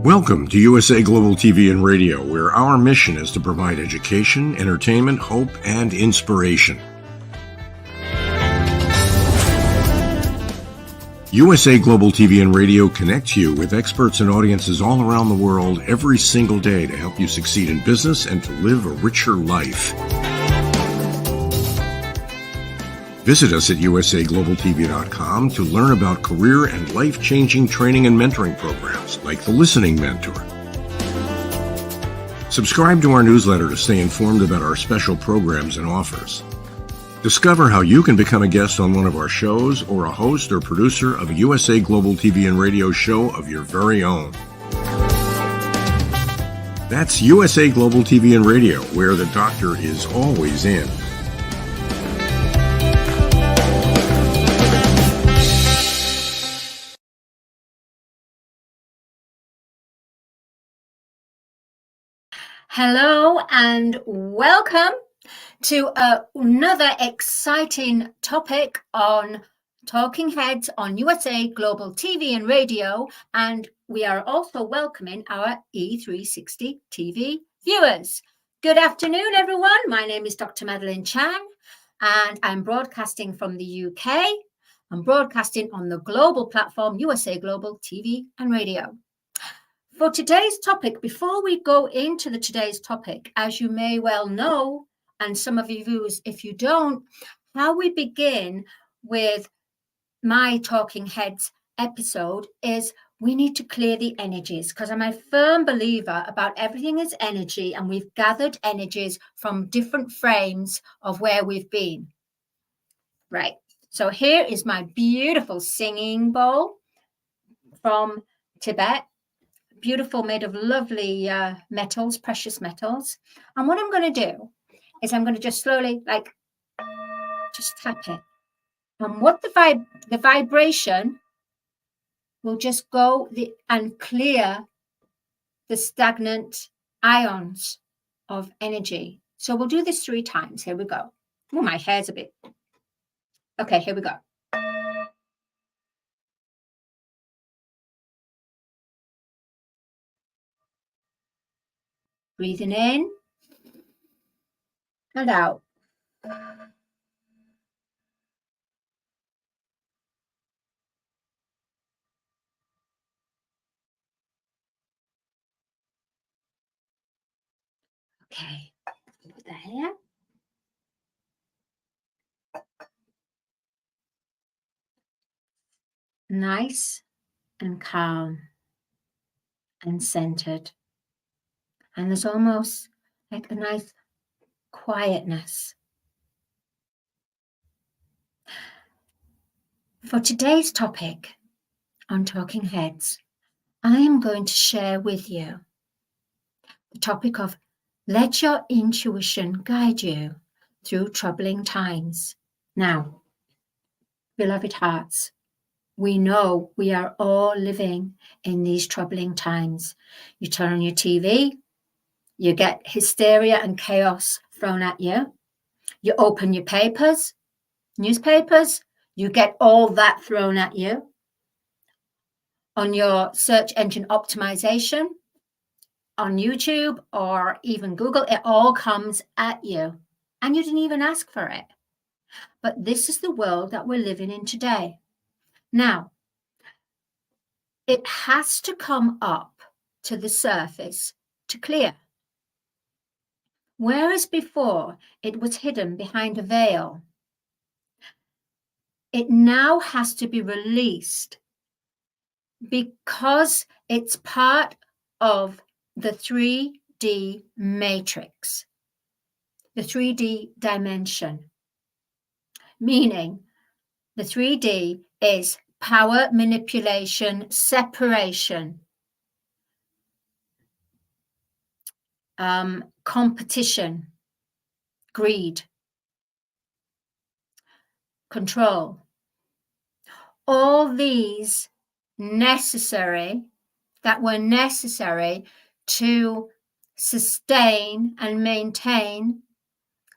Welcome to USA Global TV and Radio, where our mission is to provide education, entertainment, hope, and inspiration. USA Global TV and Radio connects you with experts and audiences all around the world every single day to help you succeed in business and to live a richer life. Visit us at usaglobaltv.com to learn about career and life-changing training and mentoring programs like the Listening Mentor. Subscribe to our newsletter to stay informed about our special programs and offers. Discover how you can become a guest on one of our shows or a host or producer of a USA Global TV and Radio show of your very own. That's USA Global TV and Radio, where the doctor is always in. Hello and welcome to another exciting topic on Talking Heads on USA Global TV and Radio, and we are also welcoming our E360 TV viewers. Good afternoon, everyone. My name is Dr. Madalene Chan, and I'm broadcasting from the UK. I'm broadcasting on the global platform USA Global TV and Radio. For today's topic, before we go into today's topic, as you may well know, and some of you viewers, if you don't, how we begin with my Talking Heads episode is we need to clear the energies, because I'm a firm believer about everything is energy, and we've gathered energies from different frames of where we've been. Right. So here is my beautiful singing bowl from Tibet. Beautiful, made of lovely metals, precious metals. And what I'm going to do is I'm going to just slowly, just tap it. And what the vibration will just go and clear the stagnant ions of energy. So we'll do this 3 times. Here we go. Oh, my hair's a bit. Okay, here we go. Breathing in and out. Okay, put that here. Nice and calm and centered. And there's almost like a nice quietness. For today's topic on Talking Heads, I am going to share with you the topic of let your intuition guide you. through troubling times. Now, beloved hearts, we know we are all living in these troubling times. You turn on your TV, you get hysteria and chaos thrown at you. You open your newspapers, you get all that thrown at you. On your search engine optimization, on YouTube or even Google, it all comes at you. And you didn't even ask for it. But this is the world that we're living in today. Now, it has to come up to the surface to clear. Whereas before it was hidden behind a veil, it now has to be released because it's part of the 3D matrix, the 3D dimension, meaning the 3D is power, manipulation, separation, competition, greed, control. All these that were necessary to sustain and maintain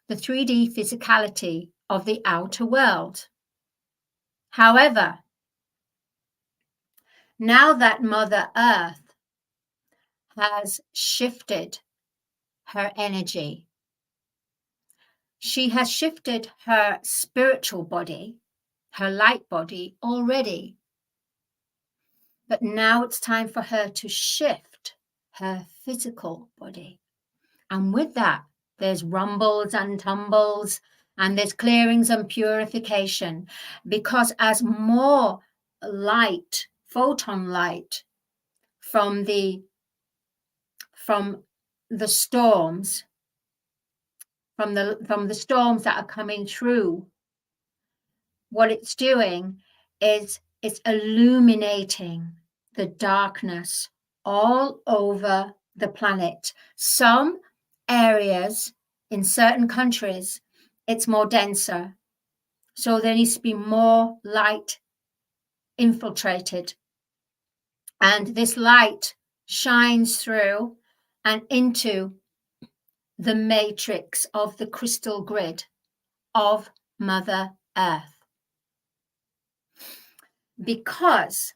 the 3D physicality of the outer world. However, now that Mother Earth has shifted her energy, she has shifted her spiritual body, her light body already. But now it's time for her to shift her physical body. And with that, there's rumbles and tumbles, and there's clearings and purification, because as more light, photon light from the storms, from the storms that are coming through, what it's doing is it's illuminating the darkness all over the planet. Some areas in certain countries, it's more denser. So there needs to be more light infiltrated. And this light shines through and into the matrix of the crystal grid of Mother Earth. Because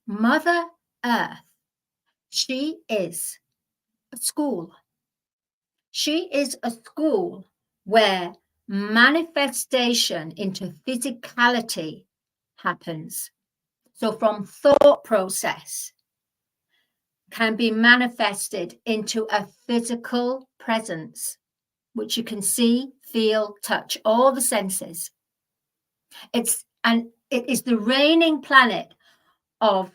Mother Earth, she is a school. She is a school where manifestation into physicality happens. So from thought process can be manifested into a physical presence, which you can see, feel, touch, all the senses. It is the reigning planet of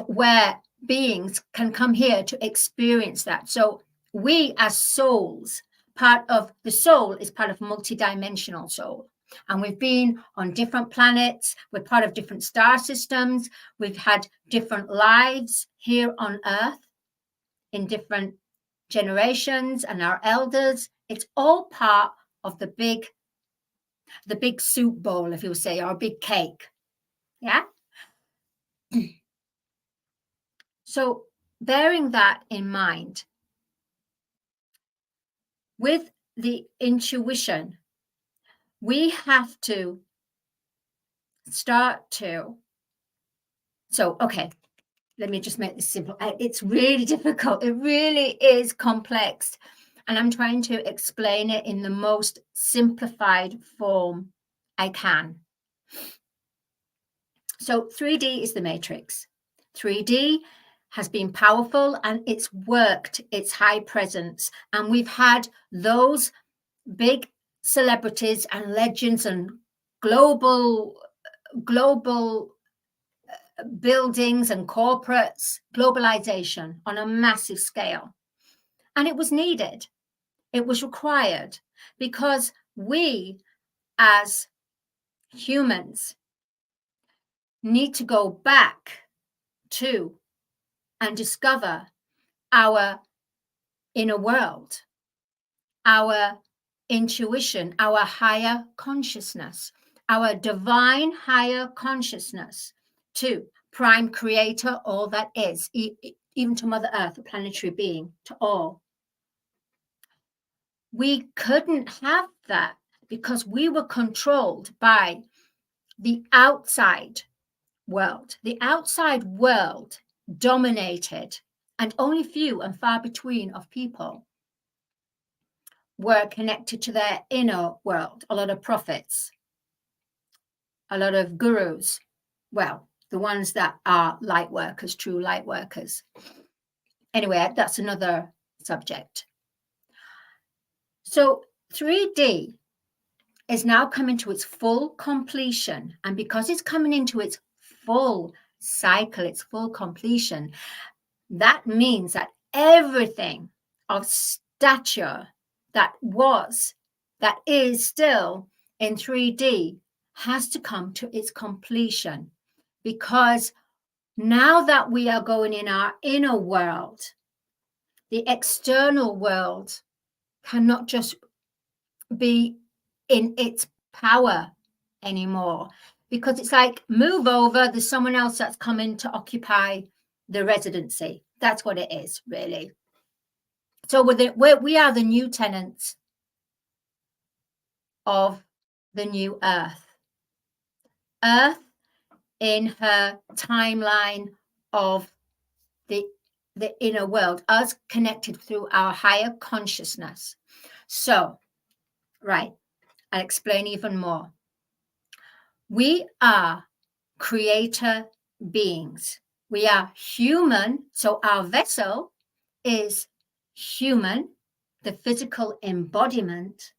where beings can come here to experience that. So we as souls, part of the soul is part of multidimensional soul. And we've been on different planets. We're part of different star systems. We've had different lives here on Earth in different generations and our elders. It's all part of the big soup bowl, if you say, or a big cake. Yeah. So bearing that in mind, with the intuition, we have to start to, okay, let me just make this simple. It's really difficult. It really is complex. And I'm trying to explain it in the most simplified form I can. So 3D is the matrix. 3D has been powerful and it's worked its high presence. And we've had those big celebrities and legends and global buildings and corporates, globalization on a massive scale. And it was needed. It was required because we as humans need to go back to and discover our inner world, our intuition, our higher consciousness, our divine higher consciousness, to prime creator, all that is, even to Mother Earth, a planetary being, to all. We couldn't have that because we were controlled by the outside world. The outside world dominated, and only few and far between of people were connected to their inner world. A lot of prophets, a lot of gurus, well, the ones that are light workers, true light workers. Anyway, that's another subject. So 3D is now coming to its full completion. And because it's coming into its full cycle, its full completion, that means that everything of stature that is still in 3D has to come to its completion, because now that we are going in our inner world, the external world cannot just be in its power anymore, because it's like, move over, there's someone else that's coming to occupy the residency. That's what it is, really. So we are the new tenants of the new Earth. Earth in her timeline of the inner world, us connected through our higher consciousness. So, right, I'll explain even more. We are creator beings. We are human, so our vessel is human, the physical embodiment,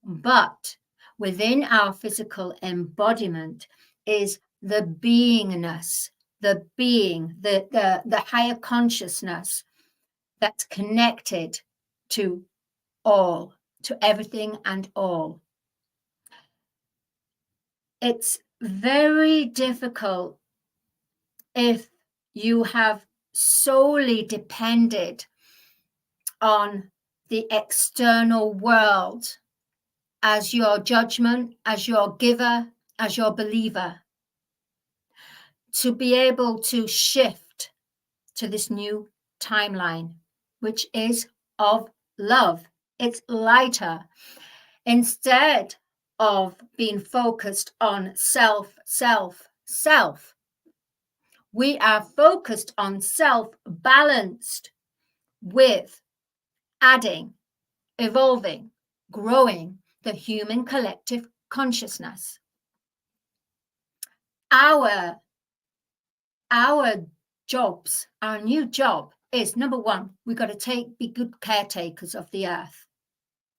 but within our physical embodiment is the beingness, the being, the higher consciousness that's connected to all, to everything and all. It's very difficult if you have solely depended on the external world as your judgment, as your giver, as your believer, to be able to shift to this new timeline, which is of love. It's lighter. Instead of being focused on self, we are focused on self balanced with adding, evolving, growing the human collective consciousness. Our jobs, our new job is, number one, we've got to be good caretakers of the earth.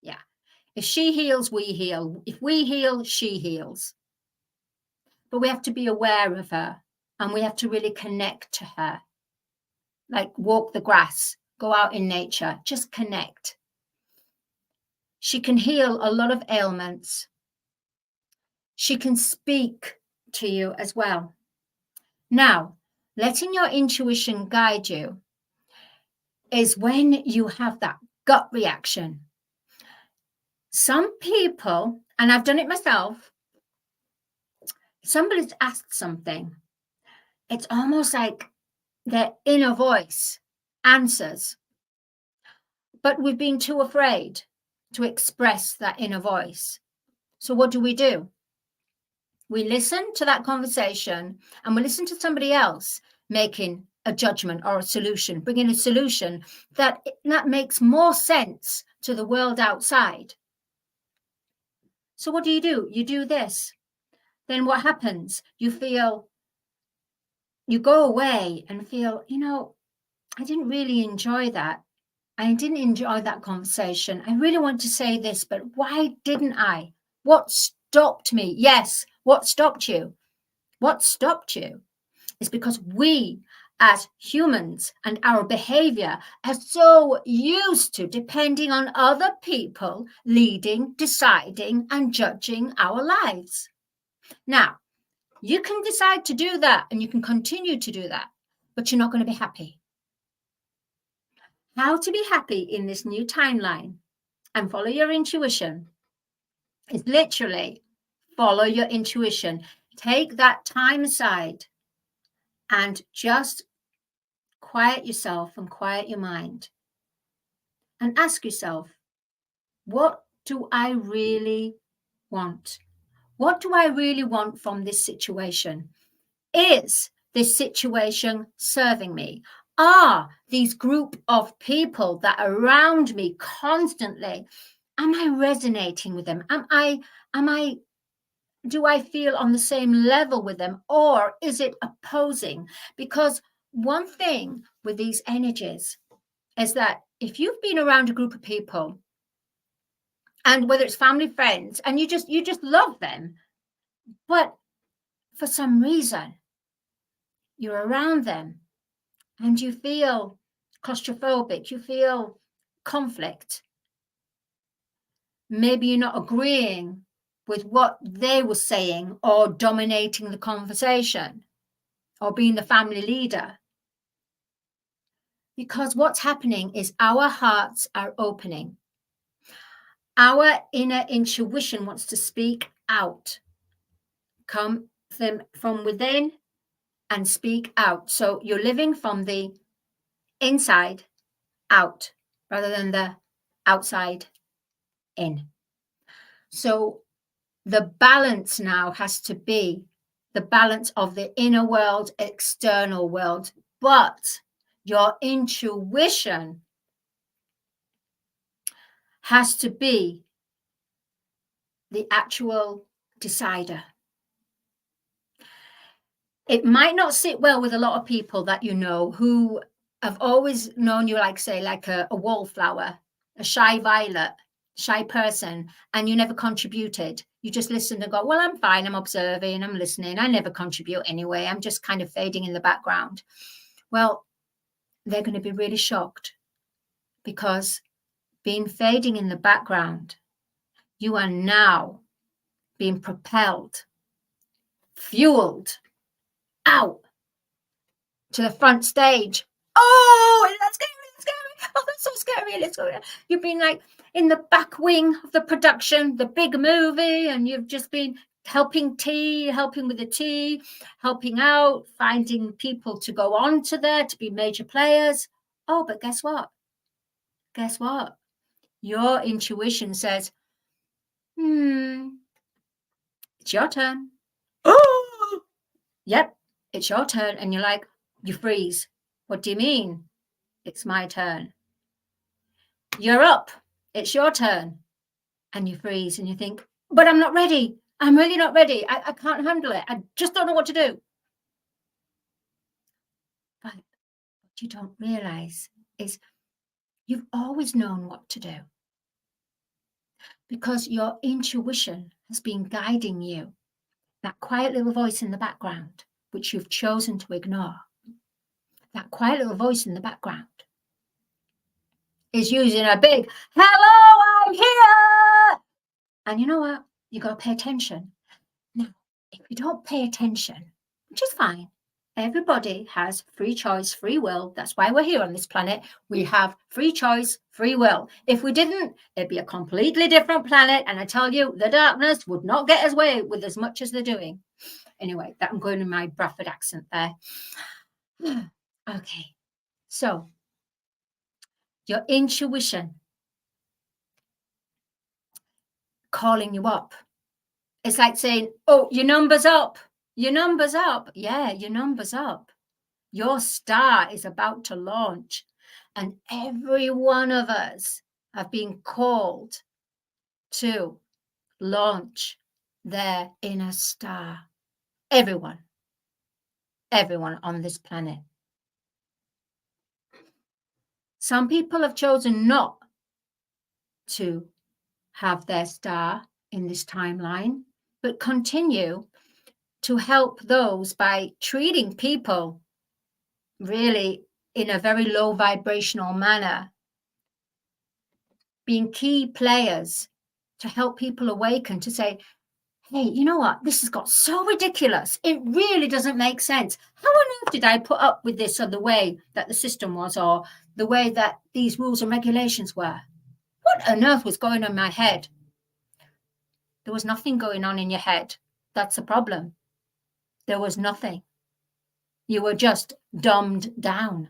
Yeah. If she heals, we heal. If we heal, she heals. But we have to be aware of her, and we have to really connect to her. Like walk the grass, go out in nature, just connect. She can heal a lot of ailments. She can speak to you as well. Now, letting your intuition guide you is when you have that gut reaction. Some people, and I've done it myself, somebody's asked something. It's almost like their inner voice answers. But we've been too afraid to express that inner voice. So what do? We listen to that conversation, and we listen to somebody else making a judgment or a solution, bringing a solution that makes more sense to the world outside. So what do? You do this. Then what happens? You go away and feel, I didn't really enjoy that. I didn't enjoy that conversation. I really want to say this, but why didn't I? What stopped me? Yes, what stopped you? What stopped you is because we as humans and our behavior are so used to depending on other people leading, deciding, and judging our lives. Now, you can decide to do that and you can continue to do that, but you're not going to be happy. How to be happy in this new timeline and follow your intuition. It's literally follow your intuition. Take that time aside and just quiet yourself and quiet your mind and ask yourself, what do I really want? What do I really want from this situation? Is this situation serving me? Are these group of people that are around me constantly, am I resonating with them? Do I feel on the same level with them, or is it opposing? Because one thing with these energies is that if you've been around a group of people, and whether it's family, friends, and you just love them, but for some reason you're around them and you feel claustrophobic, you feel conflict, maybe you're not agreeing with what they were saying or dominating the conversation or being the family leader. Because what's happening is our hearts are opening. Our inner intuition wants to speak out, come from within and speak out. So you're living from the inside out rather than the outside in. So the balance now has to be the balance of the inner world, external world, but your intuition has to be the actual decider. It might not sit well with a lot of people that you know who have always known you, like, say, like a wallflower, a shy violet, shy person, and you never contributed. You just listened and go, well, I'm fine, I'm observing, I'm listening, I never contribute anyway, I'm just kind of fading in the background. Well, they're going to be really shocked, because being fading in the background, you are now being propelled, fueled out to the front stage. Oh, that's scary, that's scary. Oh, that's so scary. Let's go. You've been like in the back wing of the production, the big movie, and you've just been helping with the tea, helping out, finding people to go on to there to be major players. Oh, but guess what? Guess what? Your intuition says, it's your turn. Oh, yep, it's your turn. And you're like, you freeze. What do you mean? It's my turn. You're up. It's your turn. And you freeze and you think, but I'm not ready. I'm really not ready. I can't handle it. I just don't know what to do. But what you don't realize is you've always known what to do, because your intuition has been guiding you. That quiet little voice in the background, which you've chosen to ignore, that quiet little voice in the background is using a big, hello, I'm here. And you know what? You got to pay attention. Now, if you don't pay attention, which is fine, everybody has free choice, free will. That's why we're here on this planet. We have free choice, free will. If we didn't, it'd be a completely different planet. And I tell you, the darkness would not get away with as much as they're doing. Anyway, that I'm going in my Bradford accent there. Okay, so your intuition calling you up. It's like saying, oh, your number's up. Your number's up. Yeah, your number's up. Your star is about to launch. And every one of us have been called to launch their inner star. Everyone on this planet. Some people have chosen not to have their star in this timeline, but continue to help those by treating people really in a very low vibrational manner, being key players to help people awaken, to say, hey, you know what? This has got so ridiculous. It really doesn't make sense. How on earth did I put up with this, or the way that the system was, or the way that these rules and regulations were? What on earth was going on in my head? There was nothing going on in your head. That's the problem. There was nothing. You were just dumbed down.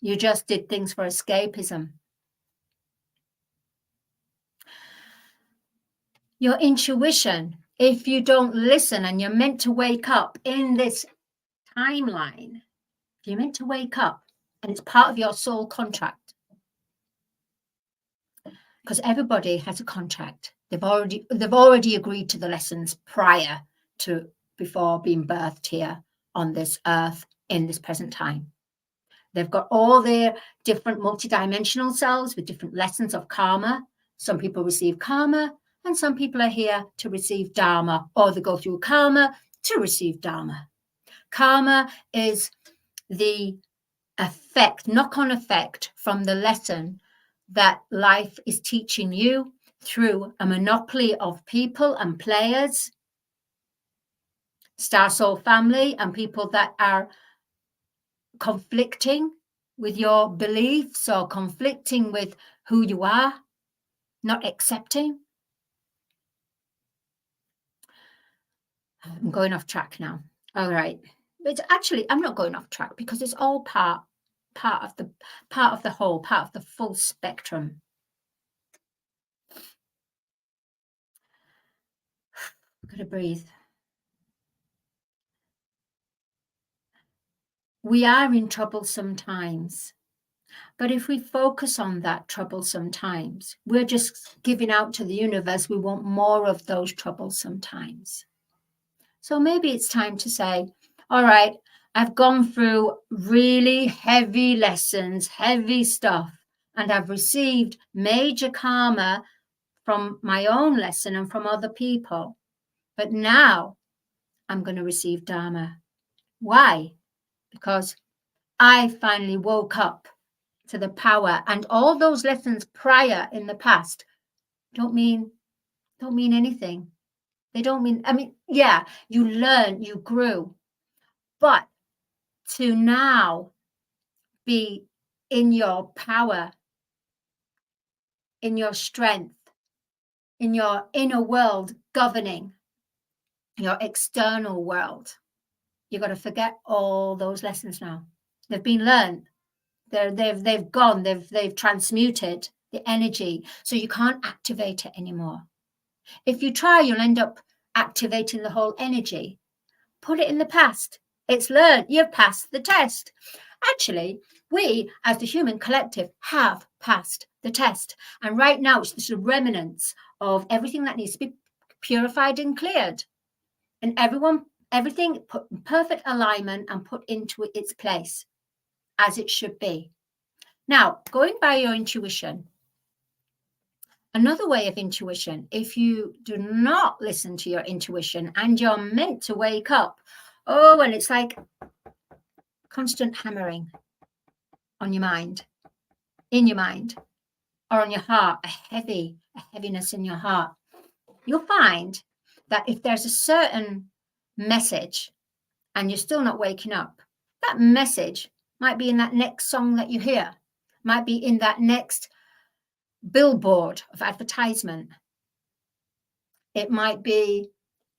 You just did things for escapism. Your intuition, if you don't listen and you're meant to wake up in this timeline, you're meant to wake up and it's part of your soul contract. Because everybody has a contract. They've already agreed to the lessons prior to before being birthed here on this earth in this present time. They've got all their different multidimensional selves with different lessons of karma. Some people receive karma and some people are here to receive dharma, or they go through karma to receive dharma. Karma is the effect, knock-on effect from the lesson that life is teaching you through a monopoly of people and players, star soul family, and people that are conflicting with your beliefs or conflicting with who you are, not accepting. I'm going off track now. All right. But actually, I'm not going off track because it's all part of the whole, part of the full spectrum. I've got to breathe. We are in troublesome times. But if we focus on that troublesome times, we're just giving out to the universe, we want more of those troublesome times. So maybe it's time to say, all right, I've gone through really heavy lessons, heavy stuff, and I've received major karma from my own lesson and from other people. But now I'm going to receive dharma. Why? Because I finally woke up to the power, and all those lessons prior in the past don't mean anything. They don't mean, I mean, yeah, you learned, you grew, but to now be in your power, in your strength, in your inner world governing your external world, you've got to forget all those lessons now. They've been learned. They've gone. They've transmuted the energy, so you can't activate it anymore. If you try, you'll end up activating the whole energy. Put it in the past. It's learned. You've passed the test. Actually, we, as the human collective, have passed the test. And right now, it's just the remnants of everything that needs to be purified and cleared. And everything put in perfect alignment and put into its place as it should be. Now, going by your intuition, another way of intuition, if you do not listen to your intuition and you're meant to wake up, oh, and it's like constant hammering on your mind, in your mind, or on your heart, a heaviness in your heart, you'll find that if there's a certain message and you're still not waking up, that message might be in that next song that you hear, might be in that next billboard of advertisement. It might be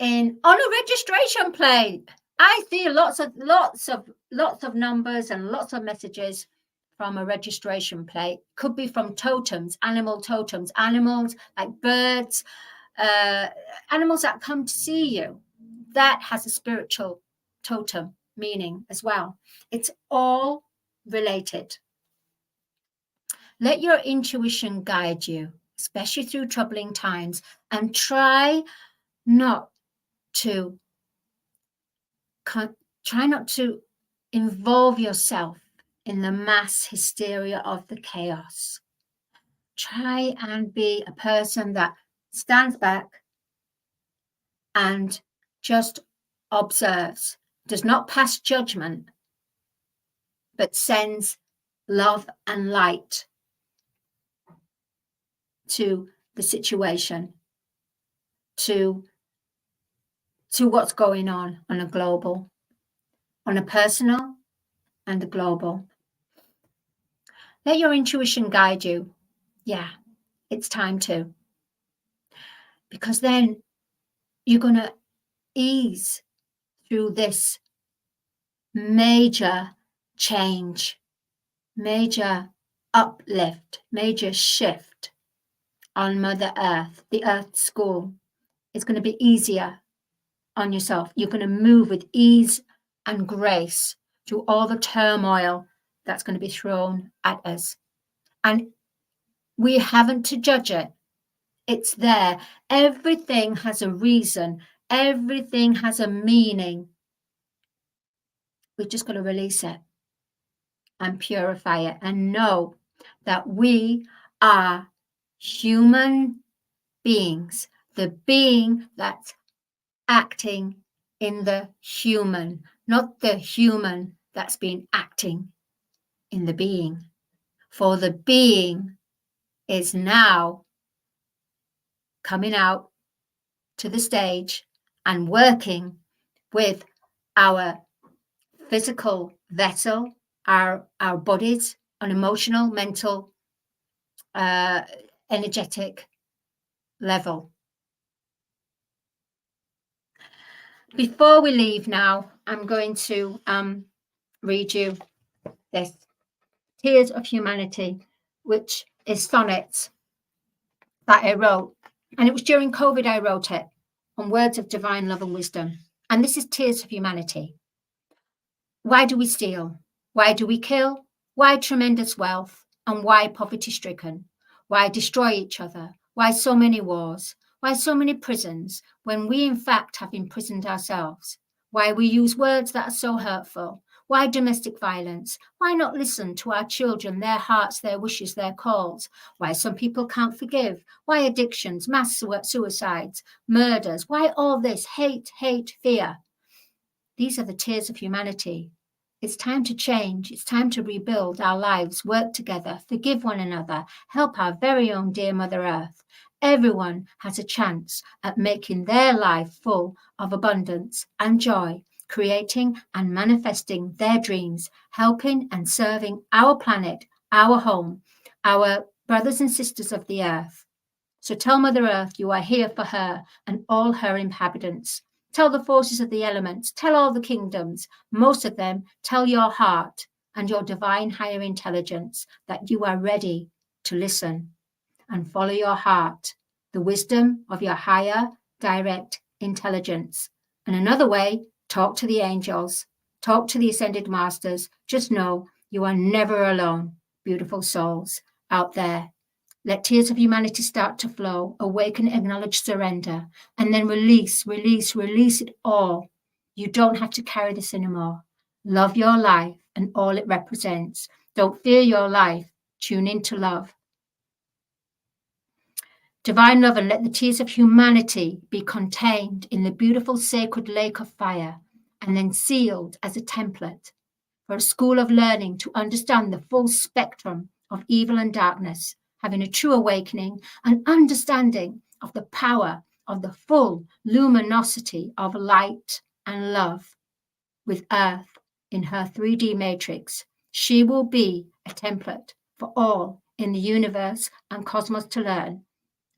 on a registration plate. I see lots of numbers and lots of messages from a registration plate. Could be from totems, animals like birds, animals that come to see you. That has a spiritual totem meaning as well. It's all related. Let your intuition guide you, especially through troubling times, and try not to involve yourself in the mass hysteria of the chaos. Try and be a person that stands back and just observes, does not pass judgment, but sends love and light to the situation, to what's going on a global, on a personal and a global. Let your intuition guide you. Yeah, it's time to. Because then you're going to ease through this major change, major uplift, major shift on Mother Earth, the Earth School. It's going to be easier on yourself. You're going to move with ease and grace through all the turmoil that's going to be thrown at us. And we haven't to judge it. It's there. Everything has a reason. Everything has a meaning. We've just got to release it and purify it and know that we are human beings, the being that's acting in the human, not the human that's been acting in the being. For the being is now coming out to the stage and working with our physical vessel, our bodies, on emotional, mental, energetic level. Before we leave now, I'm going to read you this, Tears of Humanity, which is sonnets that I wrote. And it was during COVID I wrote it, on words of divine love and wisdom. And this is Tears of Humanity. Why do we steal? Why do we kill? Why tremendous wealth? And why poverty-stricken? Why destroy each other? Why so many wars? Why so many prisons, when we in fact have imprisoned ourselves? Why we use words that are so hurtful? Why domestic violence? Why not listen to our children, their hearts, their wishes, their calls? Why some people can't forgive? Why addictions, mass suicides, murders? Why all this hate, fear? These are the tears of humanity. It's time to change. It's time to rebuild our lives, work together, forgive one another, help our very own dear Mother Earth. Everyone has a chance at making their life full of abundance and joy, creating and manifesting their dreams, helping and serving our planet, our home, our brothers and sisters of the earth. So tell Mother Earth you are here for her and all her inhabitants. Tell the forces of the elements, tell all the kingdoms, most of them, tell your heart and your divine higher intelligence that you are ready to listen and follow your heart, the wisdom of your higher direct intelligence. And another way, talk to the angels, talk to the ascended masters. Just know you are never alone, beautiful souls out there. Let tears of humanity start to flow, awaken, acknowledge, surrender, and then release it all. You don't have to carry this anymore. Love your life and all it represents. Don't fear your life. Tune into love. Divine love, and let the tears of humanity be contained in the beautiful sacred lake of fire and then sealed as a template for a school of learning to understand the full spectrum of evil and darkness, having a true awakening and understanding of the power of the full luminosity of light and love. With Earth in her 3D matrix, she will be a template for all in the universe and cosmos to learn.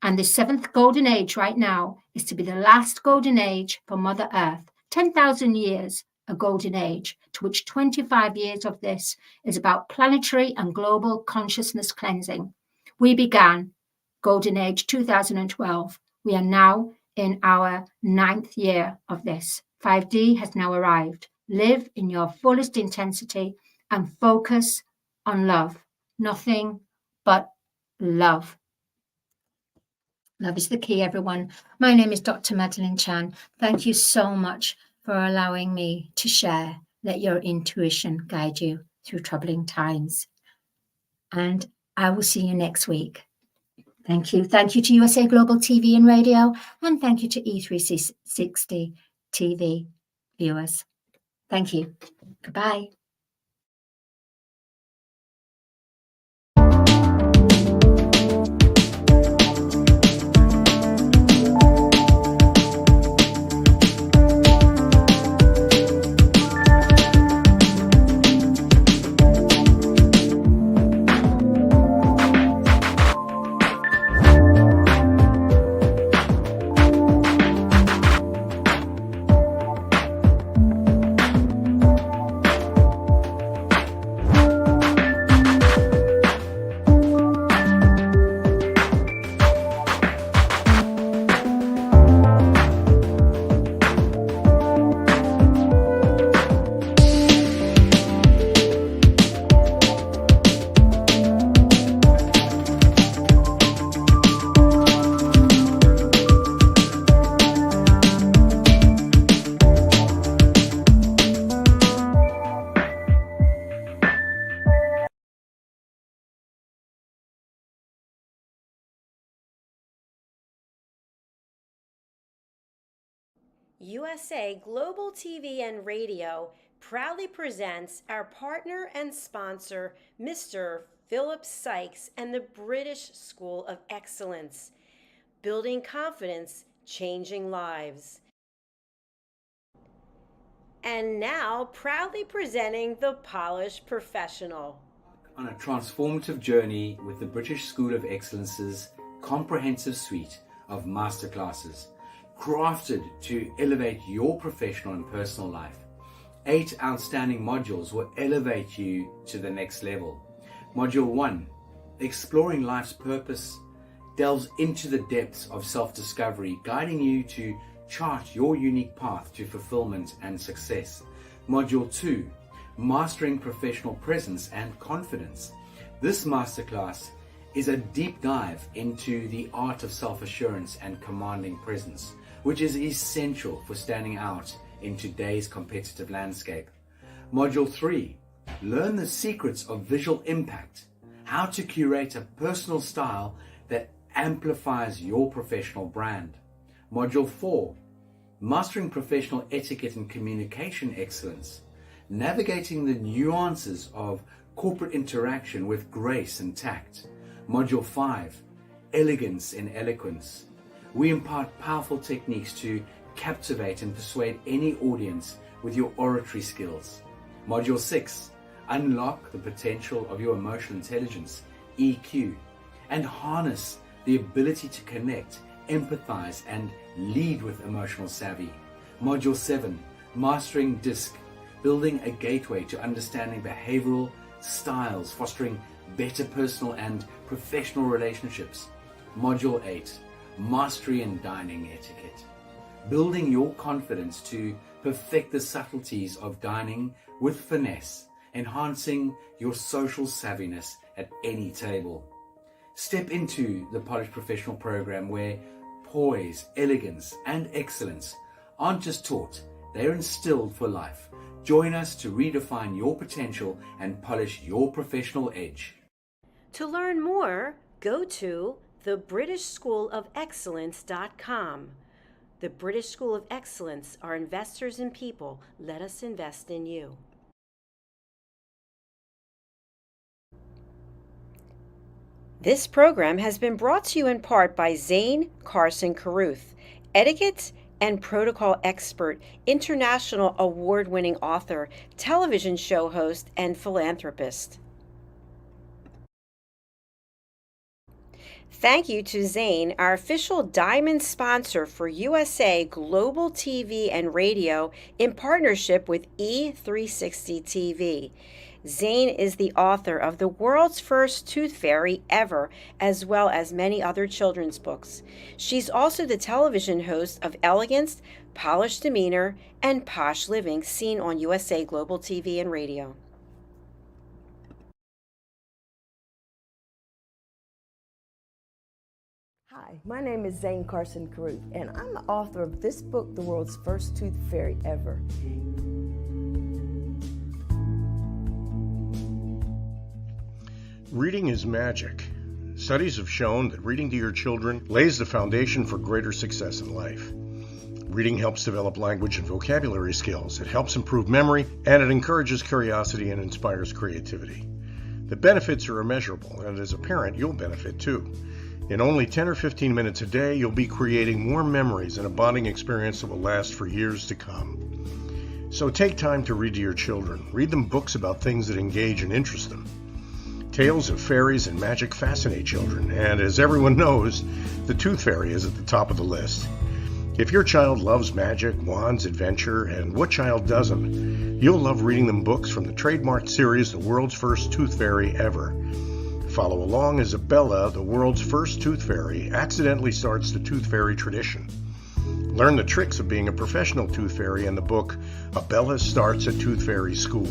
And the 7th golden age right now is to be the last golden age for Mother Earth. 10,000 years, a golden age, to which 25 years of this is about planetary and global consciousness cleansing. We began Golden Age 2012. We are now in our 9th year of this. 5D has now arrived. Live in your fullest intensity and focus on love. Nothing but love. Love is the key, everyone. My name is Dr. Madalene Chan. Thank you so much for allowing me to share. Let your intuition guide you through troubling times. And I will see you next week. Thank you. Thank you to USA Global TV and Radio, and thank you to E360 TV viewers. Thank you. Goodbye. USA Global TV and Radio proudly presents our partner and sponsor, Mr. Philip Sykes and the British School of Excellence. Building confidence, changing lives. And now, proudly presenting the Polished Professional. On a transformative journey with the British School of Excellence's comprehensive suite of masterclasses, crafted to elevate your professional and personal life. 8 outstanding modules will elevate you to the next level. Module 1, Exploring Life's Purpose, delves into the depths of self-discovery, guiding you to chart your unique path to fulfillment and success. Module 2, Mastering Professional Presence and Confidence. This masterclass is a deep dive into the art of self-assurance and commanding presence, which is essential for standing out in today's competitive landscape. Module 3, Learn the secrets of visual impact, how to curate a personal style that amplifies your professional brand. Module 4, Mastering Professional Etiquette and Communication Excellence, navigating the nuances of corporate interaction with grace and tact. Module 5, Elegance in Eloquence. We impart powerful techniques to captivate and persuade any audience with your oratory skills. Module 6, Unlock the potential of your emotional intelligence, EQ, and harness the ability to connect, empathize, and lead with emotional savvy. Module 7, Mastering DISC, building a gateway to understanding behavioral styles, fostering better personal and professional relationships. Module 8, Mastery in Dining Etiquette, building your confidence to perfect the subtleties of dining with finesse, enhancing your social savviness at any table. Step into the Polished Professional program where poise, elegance, and excellence aren't just taught, they're instilled for life. Join us to redefine your potential and polish your professional edge. To learn more, go to thebritishschoolofexcellence.com. The British School of Excellence are investors in people. Let us invest in you. This program has been brought to you in part by Zane Carson Carruth, etiquette and protocol expert, international award-winning author, television show host, and philanthropist. Thank you to Zane, our official diamond sponsor for USA Global TV and Radio in partnership with E360 TV. Zane is the author of the world's first tooth fairy ever, as well as many other children's books. She's also the television host of Elegance, Polished Demeanor, and Posh Living, seen on USA Global TV and Radio. Hi, my name is Zane Carson Carruth, and I'm the author of this book, The World's First Tooth Fairy Ever. Reading is magic. Studies have shown that reading to your children lays the foundation for greater success in life. Reading helps develop language and vocabulary skills. It helps improve memory, and it encourages curiosity and inspires creativity. The benefits are immeasurable, and as a parent, you'll benefit too. In only 10 or 15 minutes a day, you'll be creating more memories and a bonding experience that will last for years to come. So take time to read to your children. Read them books about things that engage and interest them. Tales of fairies and magic fascinate children, and as everyone knows, the Tooth Fairy is at the top of the list. If your child loves magic, wands, adventure, and what child doesn't, you'll love reading them books from the trademarked series, The World's First Tooth Fairy Ever. Follow along as Abella, the world's first tooth fairy, accidentally starts the tooth fairy tradition. Learn the tricks of being a professional tooth fairy in the book, Abella Starts a Tooth Fairy School.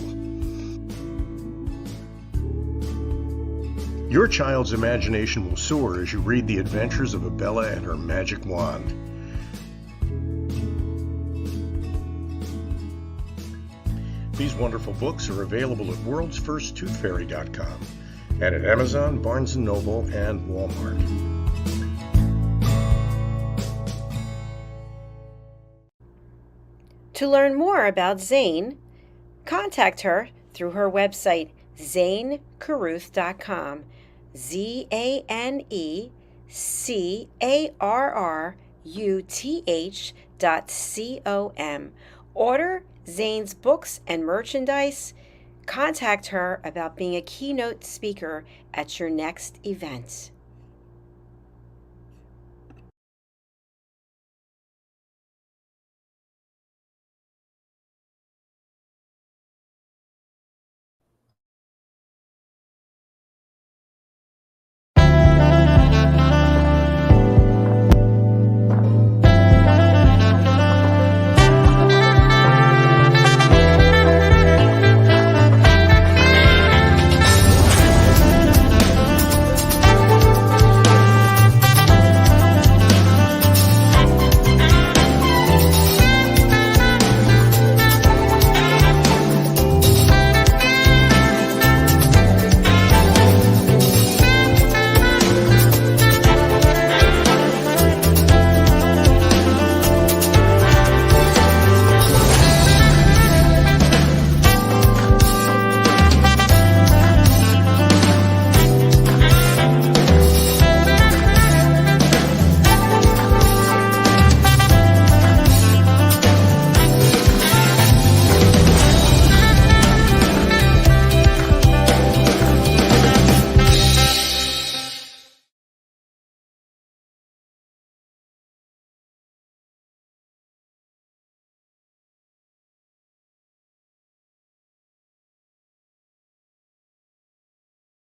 Your child's imagination will soar as you read the adventures of Abella and her magic wand. These wonderful books are available at worldsfirsttoothfairy.com and at Amazon, Barnes & Noble, and Walmart. To learn more about Zane, contact her through her website, zanecarruth.com, ZaneCarruth.com. Order Zane's books and merchandise. Contact her about being a keynote speaker at your next event.